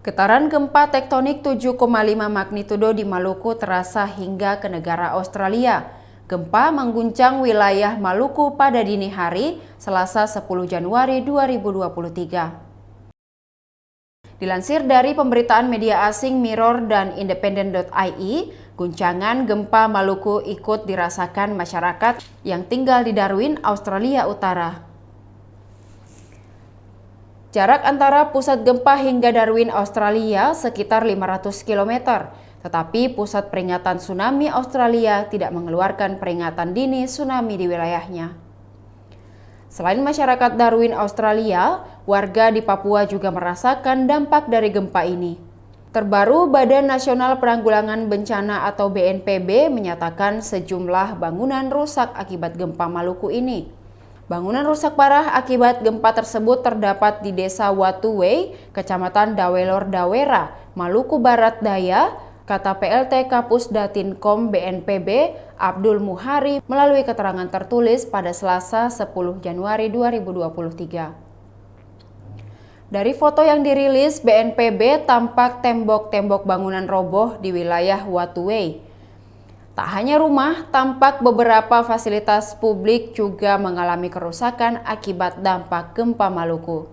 Getaran gempa tektonik 7,5 magnitudo di Maluku terasa hingga ke negara Australia. Gempa mengguncang wilayah Maluku pada dini hari, Selasa 10 Januari 2023. Dilansir dari pemberitaan media asing Mirror dan Independent.ie, guncangan gempa Maluku ikut dirasakan masyarakat yang tinggal di Darwin, Australia Utara. Jarak antara pusat gempa hingga Darwin, Australia sekitar 500 km, tetapi pusat peringatan tsunami Australia tidak mengeluarkan peringatan dini tsunami di wilayahnya. Selain masyarakat Darwin, Australia, warga di Papua juga merasakan dampak dari gempa ini. Terbaru, Badan Nasional Penanggulangan Bencana atau BNPB menyatakan sejumlah bangunan rusak akibat gempa Maluku ini. Bangunan rusak parah akibat gempa tersebut terdapat di Desa Watuwei, Kecamatan Dawelor Dawera, Maluku Barat Daya, kata PLT Kapus Datinkom BNPB Abdul Muhari melalui keterangan tertulis pada Selasa 10 Januari 2023. Dari foto yang dirilis BNPB tampak tembok-tembok bangunan roboh di wilayah Watuwei. Tak hanya rumah, tampak beberapa fasilitas publik juga mengalami kerusakan akibat dampak gempa Maluku.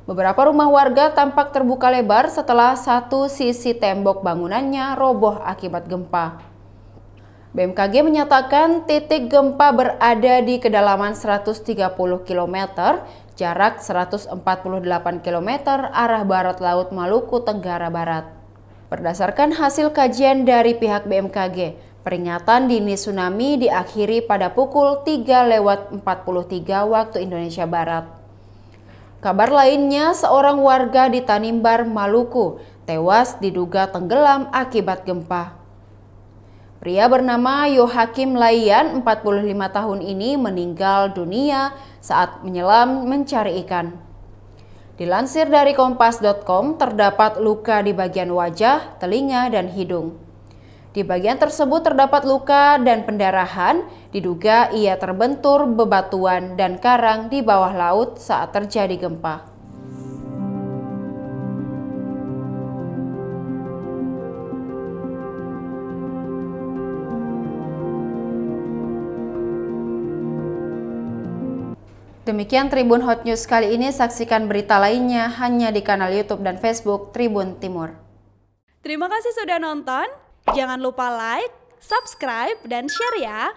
Beberapa rumah warga tampak terbuka lebar setelah satu sisi tembok bangunannya roboh akibat gempa. BMKG menyatakan titik gempa berada di kedalaman 130 km, jarak 148 km arah barat laut Maluku Tenggara Barat. Berdasarkan hasil kajian dari pihak BMKG, peringatan dini tsunami diakhiri pada pukul 3:43 waktu Indonesia Barat. Kabar lainnya, seorang warga di Tanimbar, Maluku, tewas diduga tenggelam akibat gempa. Pria bernama Yohakim Laian, 45 tahun ini meninggal dunia saat menyelam mencari ikan. Dilansir dari kompas.com, terdapat luka di bagian wajah, telinga, dan hidung. Di bagian tersebut terdapat luka dan pendarahan, diduga ia terbentur bebatuan dan karang di bawah laut saat terjadi gempa. Demikian Tribun Hot News kali ini, saksikan berita lainnya hanya di kanal YouTube dan Facebook Tribun Timur. Terima kasih sudah nonton, jangan lupa like, subscribe, dan share ya!